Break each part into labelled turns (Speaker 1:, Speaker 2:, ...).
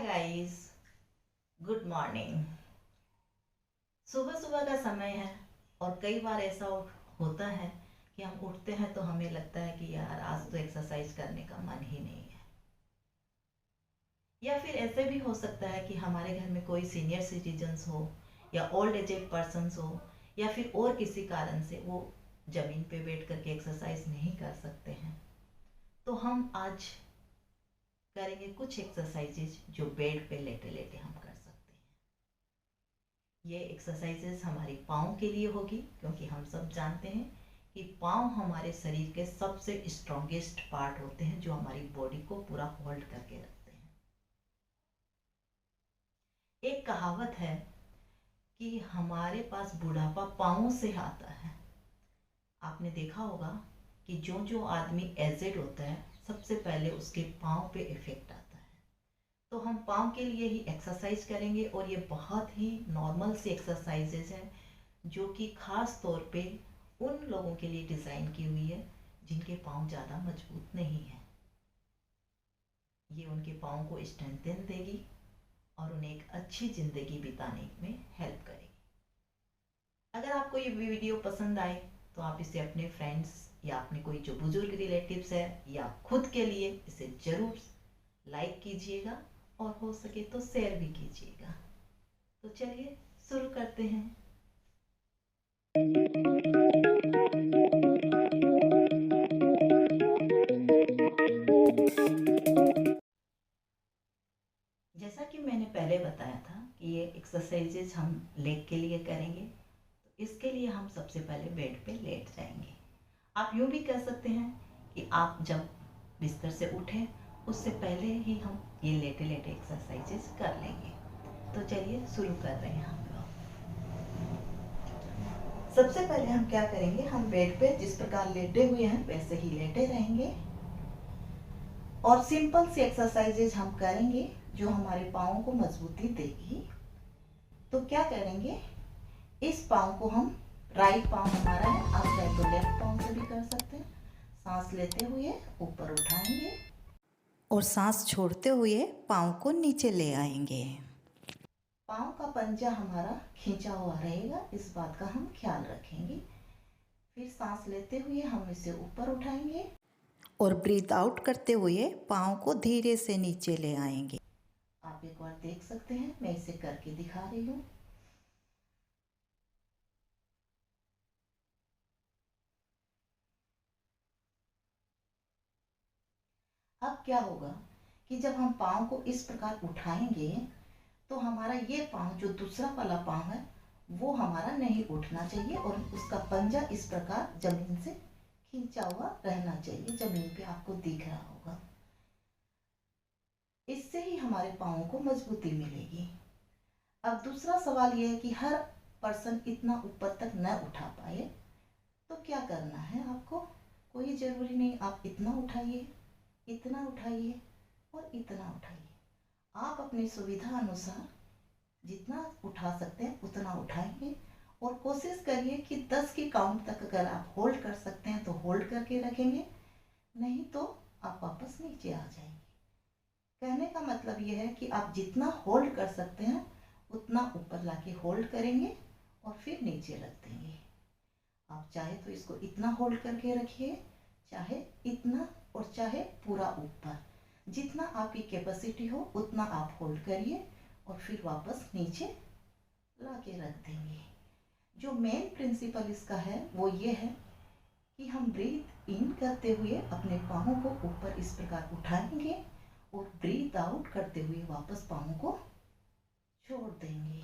Speaker 1: Guys, good morning. सुबह सुबह का समय है और कई बार ऐसा होता है कि हम उठते हैं तो हमें लगता है कि यार आज तो एक्सरसाइज करने का मन ही नहीं है। या फिर ऐसे भी हो सकता है कि हमारे घर में कोई सीनियर सिटीजन्स हो या ओल्ड एजेड पर्सन्स हो या फिर और किसी कारण से वो जमीन पे बैठ करके एक्सरसाइज नहीं कर सकते हैं। तो हम आज करेंगे कुछ एक्सरसाइजेज जो बेड पे लेटे लेटे हम कर सकते हैं। ये एक्सरसाइजेस हमारी पाँव के लिए होगी क्योंकि हम सब जानते हैं कि पाँव हमारे शरीर के सबसे स्ट्रॉन्गेस्ट पार्ट होते हैं जो हमारी बॉडी को पूरा होल्ड करके रखते हैं। एक कहावत है कि हमारे पास बुढ़ापा पाँवों से आता है। आपने देखा होगा कि जो जो आदमी एजेड होता है सबसे पहले उसके पाँव पे इफेक्ट आता है। तो हम पाँव के लिए ही एक्सरसाइज करेंगे और ये बहुत ही नॉर्मल सी एक्सरसाइजेज हैं जो कि खास तौर पे उन लोगों के लिए डिज़ाइन की हुई है जिनके पाँव ज़्यादा मजबूत नहीं है। ये उनके पाँव को स्ट्रेंथन देगी और उन्हें एक अच्छी ज़िंदगी बिताने में हेल्प करेगी। अगर आपको ये वीडियो पसंद आए तो आप इसे अपने फ्रेंड्स या अपने कोई जो बुजुर्ग रिलेटिव्स है या खुद के लिए इसे ज़रूर लाइक कीजिएगा और हो सके तो शेयर भी कीजिएगा। तो चलिए शुरू करते हैं। जैसा कि मैंने पहले बताया था कि ये एक्सरसाइजेज हम लेग के लिए करेंगे, तो इसके लिए हम सबसे पहले बेड पे लेट जाएंगे। आप यूँ भी कर सकते हैं कि आप जब बिस्तर से उठें उससे पहले ही हम ये लेटे लेटे एक्सरसाइजेस कर लेंगे। तो चलिए शुरू कर रहे हैं हम लोग। सबसे पहले हम क्या करेंगे, हम बेड पे जिस प्रकार लेटे हुए हैं वैसे ही लेटे रहेंगे और सिंपल सी एक्सरसाइजेज हम करेंगे जो हमारे पाँव को मजबूती देगी। तो क्या करेंगे, इस पाँव को हम, राइट पाँव हमारा है, आप चाहे तो लेफ्ट पाँव से भी कर सकते हैं। सांस लेते हुए ऊपर उठाएंगे और सांस छोड़ते हुए पाँव को नीचे ले आएंगे। पाँव का पंजा हमारा खींचा हुआ रहेगा, इस बात का हम ख्याल रखेंगे। फिर सांस लेते हुए हम इसे ऊपर उठाएंगे और ब्रीथ आउट करते हुए पाँव को धीरे से नीचे ले आएंगे। आप एक बार देख सकते हैं, मैं इसे करके दिखा रही हूँ। अब क्या होगा कि जब हम पाँव को इस प्रकार उठाएंगे तो हमारा ये पाँव जो दूसरा वाला पाँव है वो हमारा नहीं उठना चाहिए और उसका पंजा इस प्रकार जमीन से खींचा हुआ रहना चाहिए। जमीन पे आपको दिख रहा होगा। इससे ही हमारे पाँव को मजबूती मिलेगी। अब दूसरा सवाल ये है कि हर पर्सन इतना ऊपर तक न उठा पाए, तो क्या करना है आपको, कोई ज़रूरी नहीं आप इतना उठाइए, इतना उठाइए और इतना उठाइए। आप अपनी सुविधा अनुसार जितना उठा सकते हैं उतना उठाएंगे और कोशिश करिए कि 10 की काउंट तक अगर आप होल्ड कर सकते हैं तो होल्ड करके रखेंगे, नहीं तो आप वापस नीचे आ जाएंगे। कहने का मतलब यह है कि आप जितना होल्ड कर सकते हैं उतना ऊपर लाके होल्ड करेंगे और फिर नीचे रख देंगे। आप चाहे तो इसको इतना होल्ड करके रखिए, चाहे इतना और चाहे पूरा ऊपर, जितना आपकी कैपेसिटी हो उतना आप होल्ड करिए और फिर वापस नीचे ला के रख देंगे। जो मेन प्रिंसिपल इसका है वो ये है कि हम ब्रीथ इन करते हुए अपने पाँवों को ऊपर इस प्रकार उठाएंगे और ब्रीथ आउट करते हुए वापस पाँवों को छोड़ देंगे।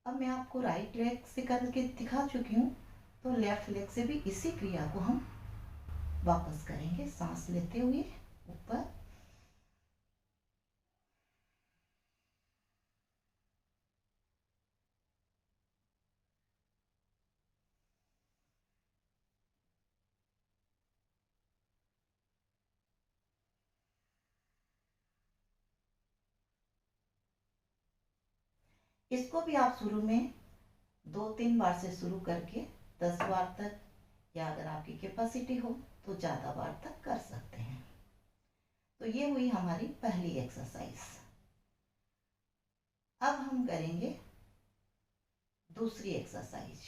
Speaker 1: अब मैं आपको राइट लेग से करके दिखा चुकी हूँ, तो लेफ्ट लेग से भी इसी क्रिया को हम वापस करेंगे। सांस लेते हुए ऊपर, इसको भी आप शुरू में 2-3 बार से शुरू करके 10 बार तक, या अगर आपकी कैपेसिटी हो तो ज़्यादा बार तक कर सकते हैं। तो ये हुई हमारी पहली एक्सरसाइज। अब हम करेंगे दूसरी एक्सरसाइज।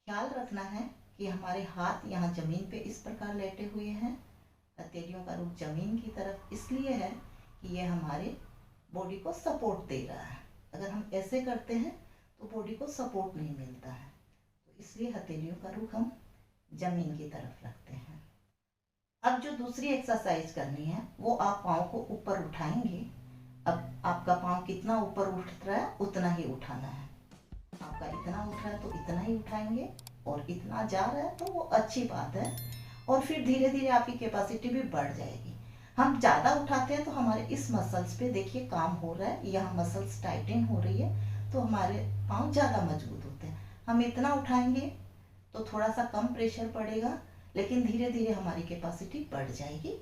Speaker 1: ख्याल रखना है कि हमारे हाथ यहाँ जमीन पे इस प्रकार लेटे हुए हैं। हथेलियों का रुख जमीन की तरफ इसलिए है कि ये हमारे बॉडी को सपोर्ट दे रहा है। अगर हम ऐसे करते हैं तो बॉडी को सपोर्ट नहीं मिलता है, तो इसलिए हथेलियों का रुख हम जमीन की तरफ रखते हैं। अब जो दूसरी एक्सरसाइज करनी है वो आप पाँव को ऊपर उठाएंगे। अब आपका पाँव कितना ऊपर उठ रहा है उतना ही उठाना है। आपका इतना उठ रहा है तो इतना ही उठाएंगे, और इतना जा रहा है तो वो अच्छी बात है। और फिर धीरे धीरे आपकी कैपेसिटी भी बढ़ जाएगी। हम ज़्यादा उठाते हैं तो हमारे इस मसल्स पे देखिए काम हो रहा है, यहाँ मसल्स टाइटन हो रही है, तो हमारे पाँव ज़्यादा मजबूत होते हैं। हम इतना उठाएंगे तो थोड़ा सा कम प्रेशर पड़ेगा, लेकिन धीरे धीरे हमारी कैपेसिटी बढ़ जाएगी।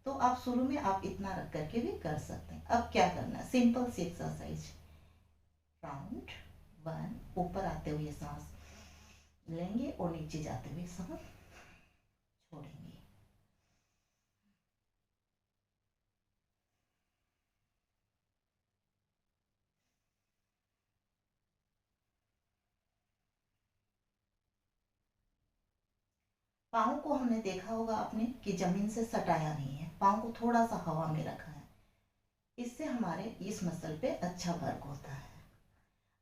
Speaker 1: तो आप शुरू में आप इतना रख करके भी कर सकते हैं। अब क्या करना है, सिंपल सी एक्सरसाइज। राउंड 1, ऊपर आते हुए सांस लेंगे और नीचे जाते हुए सांस छोड़ेंगे। पाँव को हमने देखा होगा आपने कि जमीन से सटाया नहीं है, पाँव को थोड़ा सा हवा में रखा है। इससे हमारे इस मसल पे अच्छा वर्क होता है।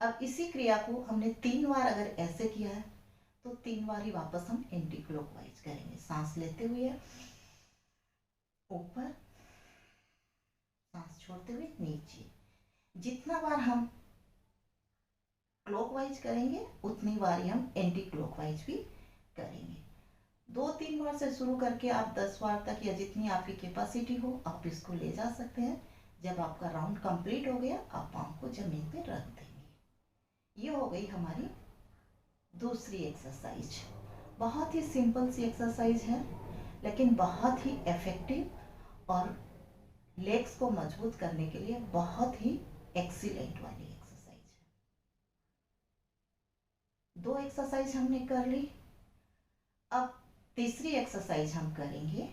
Speaker 1: अब इसी क्रिया को हमने 3 बार अगर ऐसे किया है तो 3 बार ही वापस हम एंटी क्लॉकवाइज करेंगे। सांस लेते हुए ऊपर, सांस छोड़ते हुए नीचे। जितना बार हम क्लॉकवाइज करेंगे उतनी बार ही हम एंटी क्लॉकवाइज भी करेंगे। 2-3 बार से शुरू करके आप 10 बार तक या जितनी आपकी कैपेसिटी हो आप इसको ले जा सकते हैं। जब आपका राउंड कंप्लीट हो गया आप पाँव को जमीन पे रख देंगे। ये हो गई हमारी दूसरी एक्सरसाइज। बहुत ही सिंपल सी एक्सरसाइज है, लेकिन बहुत ही इफेक्टिव और लेग्स को मजबूत करने के लिए बहुत ही एक्सीलेंट वाली एक्सरसाइज है। 2 एक्सरसाइज हमने कर ली। अब तीसरी एक्सरसाइज हम करेंगे।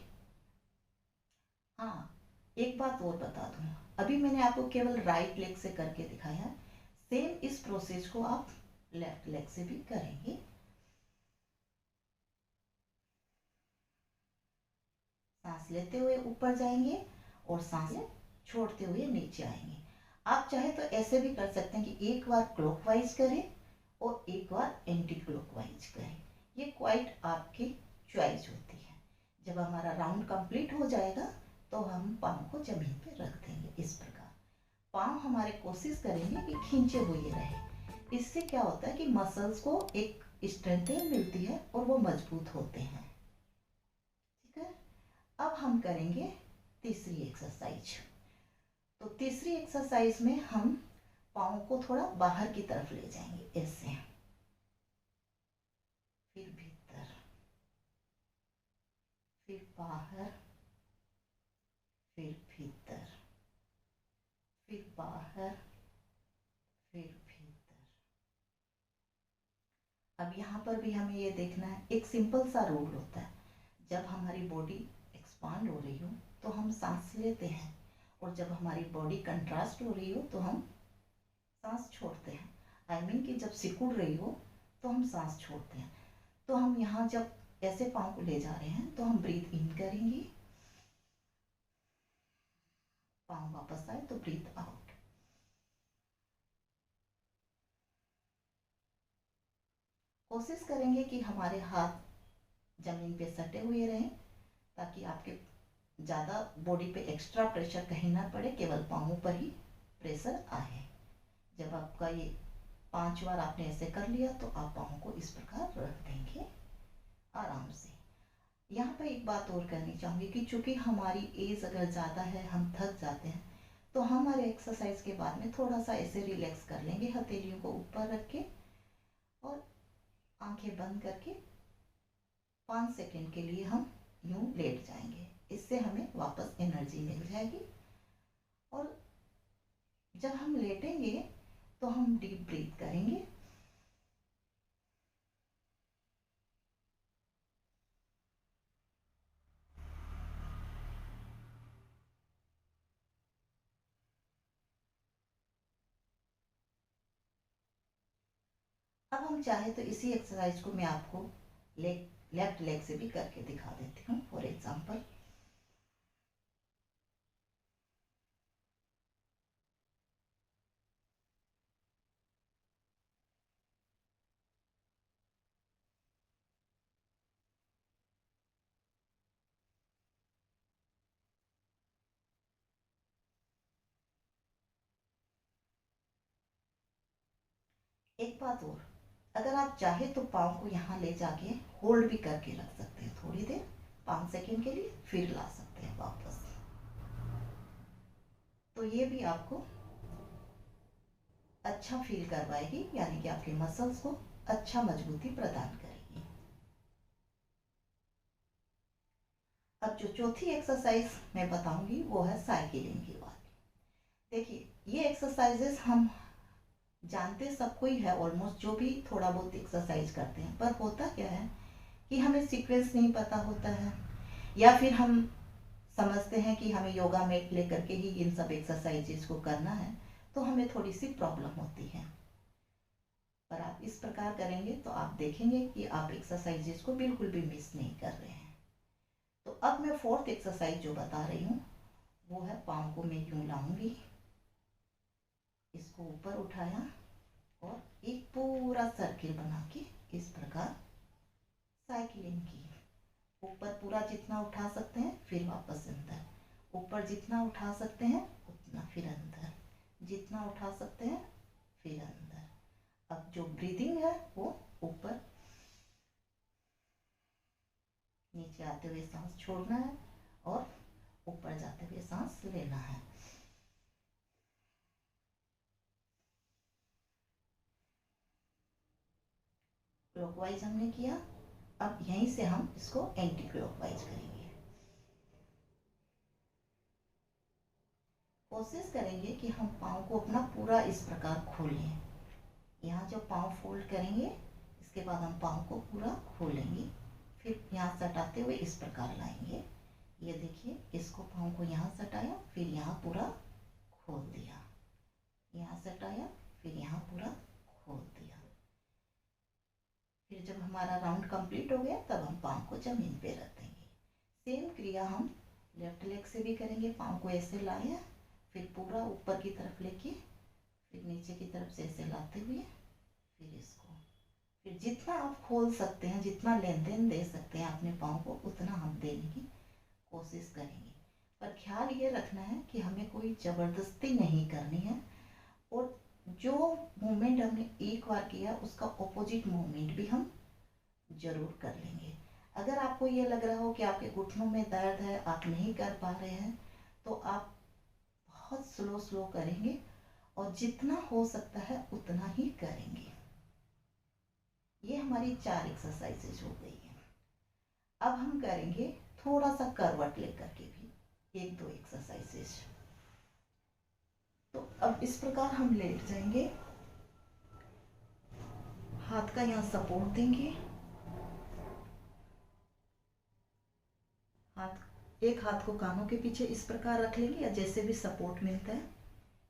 Speaker 1: हाँ, एक बात और बता दूं, अभी मैंने आपको केवल राइट लेग से करके दिखाया। सेम इस प्रोसेस को आप लेफ्ट लेग से भी करेंगे। सांस लेते हुए ऊपर जाएंगे और सांस छोड़ते हुए नीचे आएंगे। आप चाहे तो ऐसे भी कर सकते हैं कि एक बार क्लॉकवाइज करें और एक बार एंटी क्लॉकवाइज करें। ये क्वाइट आपकी चॉइस होती है। जब हमारा राउंड कंप्लीट हो जाएगा तो हम पाँव को जमीन पे रख देंगे। इस प्रकार पाँव हमारे कोशिश करेंगे कि खींचे हुए रहे। इससे क्या होता है कि मसल्स को एक स्ट्रेंथनिंग मिलती है और वो मजबूत होते हैं। ठीक है, अब हम करेंगे तीसरी एक्सरसाइज। तो तीसरी एक्सरसाइज में हम पाँव को थोड़ा बाहर की तरफ ले जाएंगे, ऐसे, फिर भीतर, फिर बाहर, फिर भीतर, फिर बाहर, फिर भीतर। अब यहाँ पर भी हमें ये देखना है, एक सिंपल सा रूल होता है। जब हमारी बॉडी एक्सपांड हो रही हो तो हम सांस लेते हैं, और जब हमारी बॉडी कंट्रास्ट हो रही हो तो हम सांस छोड़ते हैं। आई मीन कि जब सिकुड़ रही हो तो हम सांस छोड़ते हैं। तो हम यहाँ जब ऐसे पाँव को ले जा रहे हैं तो हम ब्रीथ इन करेंगे, पाँव वापस आए तो ब्रीथ आउट। कोशिश करेंगे कि हमारे हाथ जमीन पे सटे हुए रहें, ताकि आपके ज़्यादा बॉडी पे एक्स्ट्रा प्रेशर कहीं ना पड़े, केवल पाँवों पर ही प्रेशर आए। जब आपका ये 5 बार आपने ऐसे कर लिया तो आप पाँव को इस प्रकार रख देंगे आराम से। यहाँ पर एक बात और करनी चाहूँगी कि चूँकि हमारी एज अगर ज़्यादा है, हम थक जाते हैं, तो हमारे एक्सरसाइज के बाद में थोड़ा सा ऐसे रिलैक्स कर लेंगे, हथेलियों को ऊपर रख के और आंखें बंद करके 5 सेकंड के लिए हम यूं लेट जाएंगे। इससे हमें वापस एनर्जी मिल जाएगी। और जब हम लेटेंगे तो हम डीप ब्रीथ करेंगे। अब हम चाहे तो इसी एक्सरसाइज को मैं आपको लेफ्ट लेग से भी करके दिखा देती हूँ फॉर एग्जाम्पल। एक बात और, अगर आप चाहे तो पाँव को यहाँ ले जाके होल्ड भी करके रख सकते हैं थोड़ी देर, 5 सेकेंड के लिए, फिर ला सकते हैं वापस। तो ये भी आपको अच्छा फील करवाएगी, यानी कि आपके मसल्स को अच्छा मजबूती प्रदान करेगी। अब जो चौथी एक्सरसाइज मैं बताऊंगी वो है साइकिलिंग की वाली। देखिए, ये एक्सरसाइजेस हम जानते सबको ही है ऑलमोस्ट, जो भी थोड़ा बहुत एक्सरसाइज करते हैं, पर होता क्या है कि हमें सीक्वेंस नहीं पता होता है, या फिर हम समझते हैं कि हमें योगा मैट लेकर के ही इन सब एक्सरसाइजेस को करना है, तो हमें थोड़ी सी प्रॉब्लम होती है। पर आप इस प्रकार करेंगे तो आप देखेंगे कि आप एक्सरसाइजेस को बिल्कुल भी मिस नहीं कर रहे हैं। तो अब मैं फोर्थ एक्सरसाइज जो बता रही हूँ वो है, पाँव को मैं यूँ लाऊंगी, इसको ऊपर उठाया और एक पूरा सर्किल बना के इस प्रकार साइकिलिंग की। ऊपर पूरा जितना उठा सकते हैं, फिर वापस अंदर, ऊपर जितना उठा सकते हैं उतना, फिर अंदर, जितना उठा सकते हैं, फिर अंदर। अब जो ब्रीदिंग है वो ऊपर नीचे आते हुए सांस छोड़ना है और ऊपर जाते हुए सांस लेना है। क्लॉकवाइज हमने किया, अब यहीं से हम इसको एंटी क्लॉकवाइज करेंगे। कोशिश करेंगे कि हम पाँव को अपना पूरा इस प्रकार खोलें। यहाँ जब पाँव फोल्ड करेंगे, इसके बाद हम पाँव को पूरा खोलेंगे, फिर यहाँ सटाते हुए इस प्रकार लाएंगे। ये देखिए, इसको पाँव को यहाँ सटाया, फिर यहाँ पूरा खोल दिया, यहाँ सटाया, फिर यहाँ पूरा खोल दिया। फिर जब हमारा राउंड कंप्लीट हो गया, तब हम पाँव को जमीन पे रख देंगे। सेम क्रिया हम लेफ्ट लेग से भी करेंगे। पाँव को ऐसे लाया, फिर पूरा ऊपर की तरफ लेके, फिर नीचे की तरफ से ऐसे लाते हुए, फिर इसको, फिर जितना आप खोल सकते हैं, जितना लेन देन दे सकते हैं अपने पाँव को, उतना हम देने की कोशिश करेंगे। पर ख्याल ये रखना है कि हमें कोई ज़बरदस्ती नहीं करनी है, और जो मूवमेंट हमने एक बार किया उसका ऑपोजिट मूवमेंट भी हम जरूर कर लेंगे। अगर आपको ये लग रहा हो कि आपके घुटनों में दर्द है, आप नहीं कर पा रहे हैं, तो आप बहुत स्लो स्लो करेंगे और जितना हो सकता है उतना ही करेंगे। ये हमारी 4 एक्सरसाइजेज हो गई हैं। अब हम करेंगे थोड़ा सा करवट लेकर के भी 1-2 एक्सरसाइजेज। तो अब इस प्रकार हम लेट जाएंगे, हाथ का यहाँ सपोर्ट देंगे, एक हाथ को कानों के पीछे इस प्रकार रख लेंगे, या जैसे भी सपोर्ट मिलता है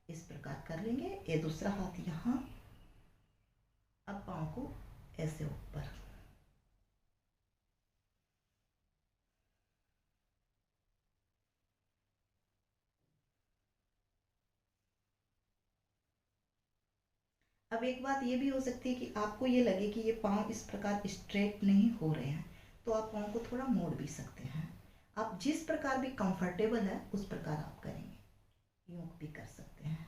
Speaker 1: इस प्रकार कर लेंगे। ये दूसरा हाथ यहाँ, अब पाँव को ऐसे ऊपर, अब एक बात ये भी हो सकती है कि आपको ये लगे कि ये पाँव इस प्रकार स्ट्रेट नहीं हो रहे हैं, तो आप पाँव को थोड़ा मोड़ भी सकते हैं। आप जिस प्रकार भी कंफर्टेबल है उस प्रकार आप करेंगे, यूँ भी कर सकते हैं।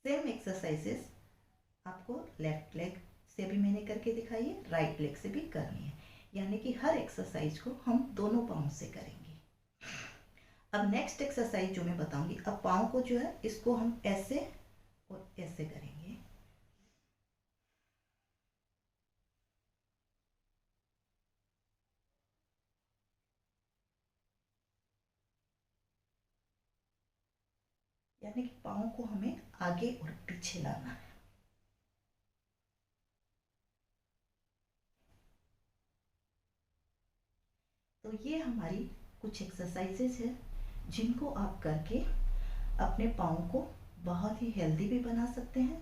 Speaker 1: सेम एक्सरसाइजेस आपको लेफ्ट लेग से भी मैंने करके दिखाई है, राइट लेग से भी करनी है, यानी कि हर एक्सरसाइज को हम दोनों पाँव से करेंगे। अब नेक्स्ट एक्सरसाइज जो मैं बताऊंगी, अब पाँव को जो है इसको हम ऐसे और ऐसे करेंगे। यानी कि पाँव को हमें आगे और पीछे लाना है। तो ये हमारी कुछ एक्सरसाइजेज है जिनको आप करके अपने पाँव को बहुत ही हेल्दी भी बना सकते हैं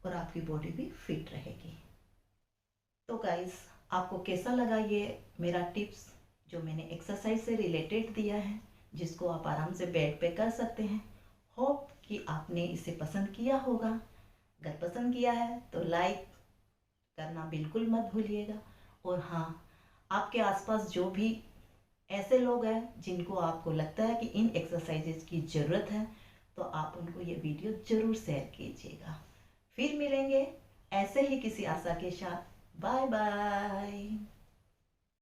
Speaker 1: और आपकी बॉडी भी फिट रहेगी। तो गाइस, आपको कैसा लगा ये मेरा टिप्स जो मैंने एक्सरसाइज से रिलेटेड दिया है, जिसको आप आराम से बेड पे कर सकते हैं। होप कि आपने इसे पसंद किया होगा। अगर पसंद किया है तो लाइक करना बिल्कुल मत भूलिएगा। और हाँ, आपके आसपास जो भी ऐसे लोग हैं जिनको आपको लगता है कि इन एक्सरसाइजेज की ज़रूरत है, तो आप उनको ये वीडियो ज़रूर शेयर कीजिएगा। फिर मिलेंगे ऐसे ही किसी आशा के साथ। Bye bye.